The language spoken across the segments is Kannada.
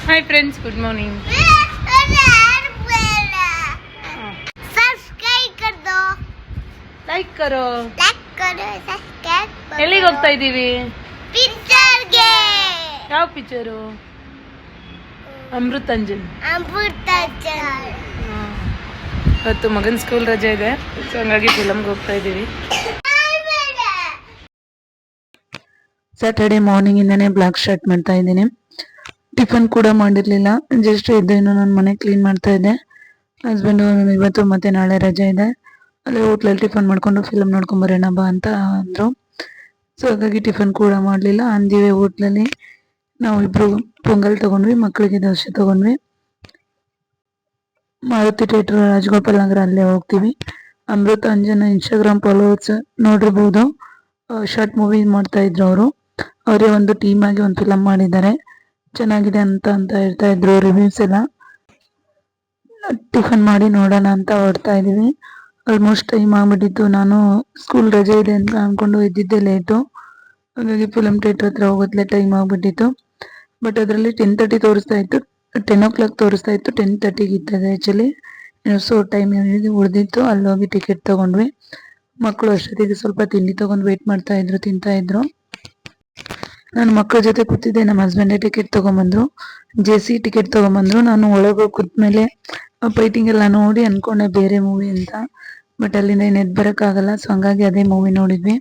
Hi friends, good morning. Subscribe कर दो, लाइक करो सब्सक्राइब ಎಲ್ಲಿಗೆ ಹೋಗ್ತಾ ಇದ್ದೀವಿ? ಪಿಕ್ಚರ್ಗೆ. ಯಾವ ಪಿಕ್ಚರು? ಅಮೃತಾಂಜನ್. ಇವತ್ತು ಮಗನ ಸ್ಕೂಲ್ ರಜೆ ಇದೆ, ಸೊ ಹಂಗಾಗಿ ಫಿಲಮ್ಗೆ ಹೋಗ್ತಾ ಇದ್ದೀವಿ. ಸ್ಯಾಟರ್ಡೆ ಮಾರ್ನಿಂಗ್ ಇಂದಾನೆ ಬ್ಲಾಕ್ ಸ್ಟಾರ್ಟ್ ಮಾಡ್ತಾ ಇದ್ದೀನಿ. ಟಿಫನ್ ಕೂಡ ಮಾಡಿರ್ಲಿಲ್ಲ, ಜಸ್ಟ್ ಎದ್ದು ಇನ್ನು ನಾನು ಮನೆ ಕ್ಲೀನ್ ಮಾಡ್ತಾ ಇದ್ದೆ. ಹಸ್ಬೆಂಡು ಇವತ್ತು ಮತ್ತೆ ನಾಳೆ ರಜೆ ಇದೆ, ಅಲ್ಲೇ ಹೋಟ್ಲಲ್ಲಿ ಟಿಫನ್ ಮಾಡ್ಕೊಂಡು ಫಿಲಮ್ ನೋಡ್ಕೊಂಡ್ ಬರೋಣ ಬಾ ಅಂತ ಅಂದ್ರು. ಸೊ ಹಾಗಾಗಿ ಟಿಫನ್ ಕೂಡ ಮಾಡಲಿಲ್ಲ. ಅಂದಿವೆ ಹೋಟ್ಲಲ್ಲಿ ನಾವು ಇಬ್ರು ಪೊಂಗಲ್ ತಗೊಂಡ್ವಿ, ಮಕ್ಕಳಿಗೆ ದೋಸೆ ತಗೊಂಡ್ವಿ. ಮಾರುತಿ ಥಿಯೇಟರ್, ರಾಜಗೋಪಾಲ್ ನಗರ, ಅಲ್ಲೇ ಹೋಗ್ತೀವಿ. ಅಮೃತಾಂಜನ್ ಇನ್ಸ್ಟಾಗ್ರಾಮ್ ಫಾಲೋವರ್ಸ್ ನೋಡಿರ್ಬೋದು. ಶಾರ್ಟ್ ಮೂವಿ ಮಾಡ್ತಾ ಇದ್ರು ಅವರು. ಅವರೇ ಒಂದು ಟೀಮ್ ಆಗಿ ಒಂದು ಫಿಲಮ್ ಮಾಡಿದ್ದಾರೆ, ಚೆನ್ನಾಗಿದೆ ಅಂತ ಹೇಳ್ತಾ ಇದ್ರು ರಿವ್ಯೂಸ್ ಎಲ್ಲ. ಟಿಫನ್ ಮಾಡಿ ನೋಡೋಣ ಅಂತ ಹೊರಡ್ತಾ ಇದೀವಿ. ಆಲ್ಮೋಸ್ಟ್ ಟೈಮ್ ಆಗ್ಬಿಟ್ಟಿತ್ತು. ನಾನು ಸ್ಕೂಲ್ ರಜೆ ಇದೆ ಅಂತ ಅನ್ಕೊಂಡು ಇದ್ದಿದ್ದೆ ಲೇಟು, ಹಾಗಾಗಿ ಫಿಲಮ್ ಥಿಯೇಟರ್ ಹತ್ರ ಹೋಗೋದ್ಲೆ ಟೈಮ್ ಆಗ್ಬಿಟ್ಟಿತ್ತು. ಬಟ್ ಅದರಲ್ಲಿ 10:30 ತೋರಿಸ್ತಾ ಇತ್ತು, 10 o'clock ತೋರಿಸ್ತಾ ಇತ್ತು, 10:30ಗೆ ಇರ್ತದೆ ಆ್ಯಕ್ಚುಲಿ. ಸೊ ಟೈಮ್ ಉಳಿದಿತ್ತು, ಅಲ್ಲೋಗಿ ಟಿಕೆಟ್ ತಗೊಂಡ್ವಿ. ಮಕ್ಕಳು ಅಷ್ಟೊತ್ತಿಗೆ ಸ್ವಲ್ಪ ತಿಂಡಿ ತಗೊಂಡು ವೇಟ್ ಮಾಡ್ತಾ ಇದ್ರು, ತಿಂತಾ ಇದ್ರು. ನಾನು ಮಕ್ಕಳ ಜೊತೆ ಕೂತಿದ್ದೆ, ನಮ್ಮ ಹಸ್ಬೆಂಡೇ ಟಿಕೆಟ್ ತಗೊಂಬಂದ್ರು, ಜೆಸಿ ಟಿಕೆಟ್ ತಗೊಂಬಂದ್ರು. ನಾನು ಒಳಗೆ ಕೂತ್ಮೇಲೆ ಫೈಟಿಂಗ್ ಎಲ್ಲ ನೋಡಿ ಅನ್ಕೊಂಡೆ ಬೇರೆ ಮೂವಿ ಅಂತ, ಬಟ್ ಅಲ್ಲಿಂದ ಏನು ಎದ್ದು ಬರೋಕ್ಕಾಗಲ್ಲ. ಸೊ ಹಂಗಾಗಿ ಅದೇ ಮೂವಿ ನೋಡಿದ್ವಿ.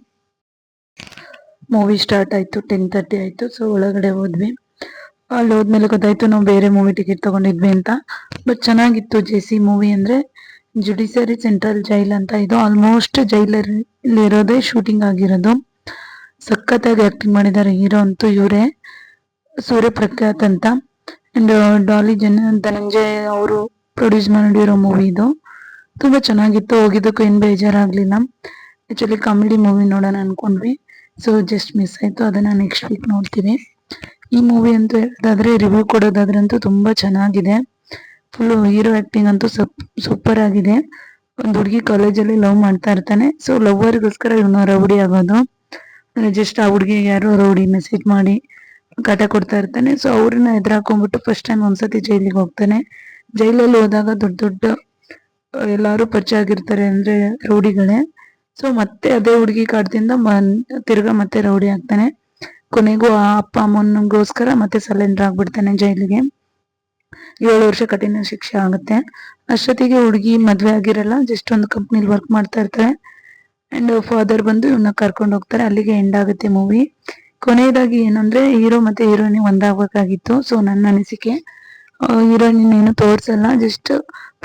ಮೂವಿ ಸ್ಟಾರ್ಟ್ ಆಯಿತು, 10:30 ಆಯಿತು. ಸೊ ಒಳಗಡೆ ಹೋದ್ವಿ. ಅಲ್ಲಿ ಹೋದ್ಮೇಲೆ ಗೊತ್ತಾಯ್ತು ನಾವು ಬೇರೆ ಮೂವಿ ಟಿಕೆಟ್ ತಗೊಂಡಿದ್ವಿ ಅಂತ. ಬಟ್ ಚೆನ್ನಾಗಿತ್ತು. ಜೆಸಿ ಮೂವಿ ಅಂದರೆ ಜುಡಿಷಿಯರಿ ಸೆಂಟ್ರಲ್ ಜೈಲ್ ಅಂತ. ಇದು ಆಲ್ಮೋಸ್ಟ್ ಜೈಲಲ್ಲಿ ಇರೋದೇ ಶೂಟಿಂಗ್ ಆಗಿರೋದು. ಸಖತ್ತಾಗಿ ಆ್ಯಕ್ಟಿಂಗ್ ಮಾಡಿದ್ದಾರೆ. ಹೀರೋ ಅಂತೂ ಇವರೇ, ಸೂರ್ಯಪ್ರಕಾಶ್ ಅಂತ. ಆ್ಯಂಡ್ ಡಾಲಿ ಧನಂಜಯ್ ಅವರು ಪ್ರೊಡ್ಯೂಸ್ ಮಾಡಿರೋ ಮೂವಿ ಇದು. ತುಂಬ ಚೆನ್ನಾಗಿತ್ತು, ಹೋಗಿದ್ದಕ್ಕೂ ಏನು ಬೇಜಾರಾಗಲಿಲ್ಲ. ಆ್ಯಕ್ಚುಲಿ ಕಾಮಿಡಿ ಮೂವಿ ನೋಡೋಣ ಅಂದ್ಕೊಂಡ್ವಿ, ಸೊ ಜಸ್ಟ್ ಮಿಸ್ ಆಯಿತು. ಅದನ್ನು ನೆಕ್ಸ್ಟ್ ವೀಕ್ ನೋಡ್ತೀವಿ. ಈ ಮೂವಿ ಅಂತೂ ಹೇಳೋದಾದ್ರೆ, ರಿವ್ಯೂ ಕೊಡೋದಾದ್ರಂತೂ ತುಂಬ ಚೆನ್ನಾಗಿದೆ. ಫುಲ್ಲು ಹೀರೋ ಆ್ಯಕ್ಟಿಂಗ್ ಅಂತೂ ಸೂಪರ್ ಆಗಿದೆ. ಒಂದು ಹುಡುಗಿ ಕಾಲೇಜಲ್ಲಿ ಲವ್ ಮಾಡ್ತಾ ಇರ್ತಾನೆ. ಸೊ ಲವ್ವರ್ಗೋಸ್ಕರ ಇವನು ರೌಡಿ ಆಗೋದು. ಜಸ್ಟ್ ಆ ಹುಡುಗಿಗೆ ಯಾರೋ ರೌಡಿ ಮೆಸೇಜ್ ಮಾಡಿ ಕಾಟ ಕೊಡ್ತಾ ಇರ್ತಾನೆ. ಸೊ ಅವ್ರನ್ನ ಎದುರಾಕೊಂಡ್ಬಿಟ್ಟು ಫಸ್ಟ್ ಟೈಮ್ ಒಂದ್ಸತಿ ಜೈಲಿಗೆ ಹೋಗ್ತಾನೆ. ಜೈಲಲ್ಲಿ ಹೋದಾಗ ದೊಡ್ಡ ದೊಡ್ಡ ಎಲ್ಲರೂ ಪರಿಚಯ ಆಗಿರ್ತಾರೆ, ಅಂದರೆ ರೌಡಿಗಳೇ. ಸೊ ಮತ್ತೆ ಅದೇ ಹುಡುಗಿ ಕಾಟದಿಂದ ತಿರ್ಗಾ ಮತ್ತೆ ರೌಡಿ ಆಗ್ತಾನೆ. ಕೊನೆಗೂ ಆ ಅಪ್ಪ ಅಮ್ಮನಿಗೋಸ್ಕರ ಮತ್ತೆ ಸರೆಂಡರ್ ಆಗ್ಬಿಡ್ತಾನೆ ಜೈಲಿಗೆ. 7 ವರ್ಷ ಕಠಿಣ ಶಿಕ್ಷೆ ಆಗುತ್ತೆ. ಅಷ್ಟೊತ್ತಿಗೆ ಹುಡುಗಿ ಮದುವೆ ಆಗಿರಲ್ಲ, ಜಸ್ಟ್ ಒಂದು ಕಂಪ್ನಿಲಿ ವರ್ಕ್ ಮಾಡ್ತಾ ಇರ್ತಾರೆ. ಆ್ಯಂಡ್ ಫಾದರ್ ಬಂದು ಇವನ್ನ ಕರ್ಕೊಂಡು ಹೋಗ್ತಾರೆ. ಅಲ್ಲಿಗೆ ಎಂಡ್ ಆಗುತ್ತೆ ಮೂವಿ. ಕೊನೆಯದಾಗಿ ಏನಂದ್ರೆ, ಹೀರೋ ಮತ್ತೆ ಹೀರೋಯಿನ್ ಒಂದಾಗಬೇಕಾಗಿತ್ತು. ಸೊ ನನ್ನ ಅನಿಸಿಕೆ, ಹೀರೋಯಿನ್ ಏನು ತೋರಿಸಲ್ಲ, ಜಸ್ಟ್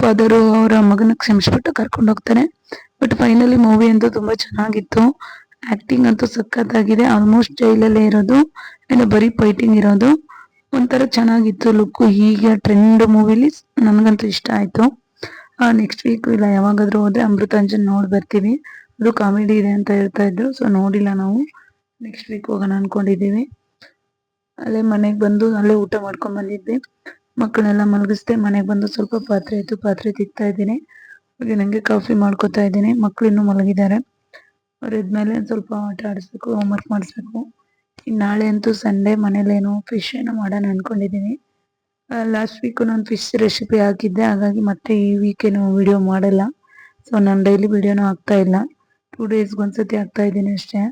ಫಾದರು ಅವರ ಮಗನ ಕ್ಷಮಿಸ್ಬಿಟ್ಟು ಕರ್ಕೊಂಡು ಹೋಗ್ತಾರೆ. ಬಟ್ ಫೈನಲಿ ಮೂವಿ ಅಂತೂ ತುಂಬ ಚೆನ್ನಾಗಿತ್ತು. ಆ್ಯಕ್ಟಿಂಗ್ ಅಂತೂ ಸಖತ್ತಾಗಿದೆ. ಆಲ್ಮೋಸ್ಟ್ ಜೈಲಲ್ಲೇ ಇರೋದು, ಆ್ಯಂಡ್ ಬರೀ ಫೈಟಿಂಗ್ ಇರೋದು. ಒಂಥರ ಚೆನ್ನಾಗಿತ್ತು ಲುಕ್ಕು. ಹೀಗೆ ಟ್ರೆಂಡ್ ಮೂವಿಲಿ ನನಗಂತೂ ಇಷ್ಟ ಆಯಿತು. ನೆಕ್ಸ್ಟ್ ವೀಕ್ ಇಲ್ಲ ಯಾವಾಗಾದರೂ ಹೋದರೆ ಅಮೃತಾಂಜನ್ ನೋಡಿ ಬರ್ತೀವಿ. ಅದು ಕಾಮಿಡಿ ಇದೆ ಅಂತ ಹೇಳ್ತಾ ಇದ್ರು. ಸೊ ನೋಡಿಲ್ಲ ನಾವು, ನೆಕ್ಸ್ಟ್ ವೀಕ್ ಹೋಗೋಣ ಅಂದ್ಕೊಂಡಿದ್ದೀವಿ. ಅಲ್ಲೇ ಮನೆಗೆ ಬಂದು ಅಲ್ಲೇ ಊಟ ಮಾಡ್ಕೊಂಡು ಬಂದಿದ್ದೆ. ಮಕ್ಕಳನ್ನೆಲ್ಲ ಮಲಗಿಸ್ದೆ. ಮನೆಗೆ ಬಂದು ಸ್ವಲ್ಪ ಪಾತ್ರೆ ಇತ್ತು, ಪಾತ್ರೆ ತಿಕ್ತಾ ಇದ್ದೀನಿ. ಹಾಗೆ ನನಗೆ ಕಾಫಿ ಮಾಡ್ಕೊತಾ ಇದ್ದೀನಿ. ಮಕ್ಕಳು ಇನ್ನೂ ಮಲಗಿದ್ದಾರೆ. ಅವ್ರು ಇದ್ಮೇಲೆ ಸ್ವಲ್ಪ ಆಟ ಆಡಿಸ್ಬೇಕು, ಹೋಮ್ವರ್ಕ್ ಮಾಡಿಸ್ಬೇಕು. ಇನ್ನು ನಾಳೆ ಅಂತೂ ಸಂಡೇ, ಮನೇಲೇನೋ ಫಿಶ್ ಏನೋ ಮಾಡೋಣ ಅಂದ್ಕೊಂಡಿದ್ದೀನಿ. ಲಾಸ್ಟ್ ವೀಕು ನಾನು ಫಿಶ್ ರೆಸಿಪಿ ಹಾಕಿದ್ದೆ, ಹಾಗಾಗಿ ಮತ್ತೆ ಈ ವೀಕೇನು ವಿಡಿಯೋ ಮಾಡಲ್ಲ. ಸೊ ನಾನು ಡೈಲಿ ವಿಡಿಯೋನೂ ಹಾಕ್ತಾ ಇಲ್ಲ, 2 ಡೇಸ್ಗೆ ಒಂದ್ಸತಿ ಹಾಕ್ತಾ ಇದ್ದೀನಿ ಅಷ್ಟೇ.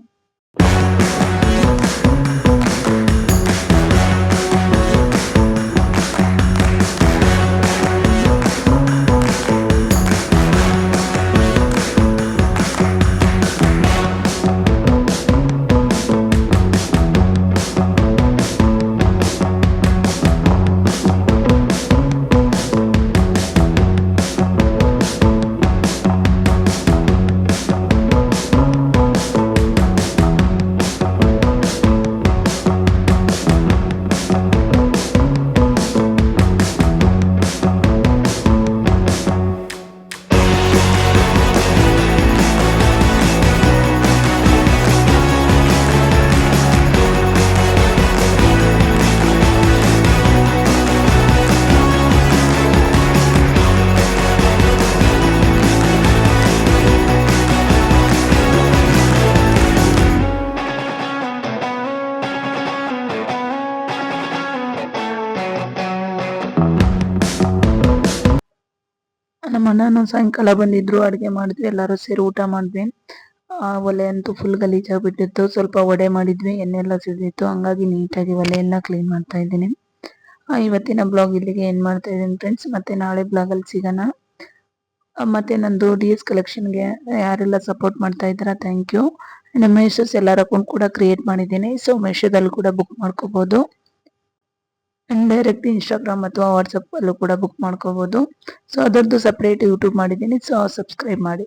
ನಮ್ಮ ಅಣ್ಣನು ಸಾಯಂಕಾಲ ಬಂದಿದ್ರು, ಅಡುಗೆ ಮಾಡಿದ್ವಿ, ಎಲ್ಲರೂ ಸೇರಿ ಊಟ ಮಾಡಿದ್ವಿ. ಒಲೆ ಅಂತೂ ಫುಲ್ ಗಲೀಜಾಗ್ಬಿಟ್ಟಿತ್ತು. ಸ್ವಲ್ಪ ವಡೆ ಮಾಡಿದ್ವಿ, ಎಣ್ಣೆ ಎಲ್ಲ ಸಿಡಿದಿತ್ತು, ಹಂಗಾಗಿ ನೀಟಾಗಿ ಒಲೆ ಎಲ್ಲ ಕ್ಲೀನ್ ಮಾಡ್ತಾ ಇದ್ದೀನಿ. ಇವತ್ತಿನ ಬ್ಲಾಗ್ ಇಲ್ಲಿಗೆ ಏನ್ ಮಾಡ್ತಾ ಇದ್ದೀನಿ ಫ್ರೆಂಡ್ಸ್. ಮತ್ತೆ ನಾಳೆ ಬ್ಲಾಗಲ್ಲಿ ಸಿಗೋಣ. ಮತ್ತೆ ನಂದು DS ಕಲೆಕ್ಷನ್ಗೆ ಯಾರೆಲ್ಲ ಸಪೋರ್ಟ್ ಮಾಡ್ತಾ ಇದ್ದೀರಾ ಥ್ಯಾಂಕ್ ಯು. ನಮ್ಮ ಮೆಷರ್ಸ್ ಎಲ್ಲರ ಅಕೌಂಟ್ ಕೂಡ ಕ್ರಿಯೇಟ್ ಮಾಡಿದ್ದೀನಿ. ಸೊ ಮೆಷೋದಲ್ಲಿ ಕೂಡ ಬುಕ್ ಮಾಡ್ಕೋಬಹುದು. ಡೈರೆಕ್ಟ್ ಇನ್ಸ್ಟಾಗ್ರಾಮ್ ಅಥವಾ ವಾಟ್ಸಪ್ ಅಲ್ಲೂ ಕೂಡ ಬುಕ್ ಮಾಡ್ಕೋಬಹುದು. ಸೊ ಅದರದ್ದು ಸಪ್ರೇಟ್ ಯೂಟ್ಯೂಬ್ ಮಾಡಿದ್ದೀನಿ. ಸೊ ಸಬ್ಸ್ಕ್ರೈಬ್ ಮಾಡಿ.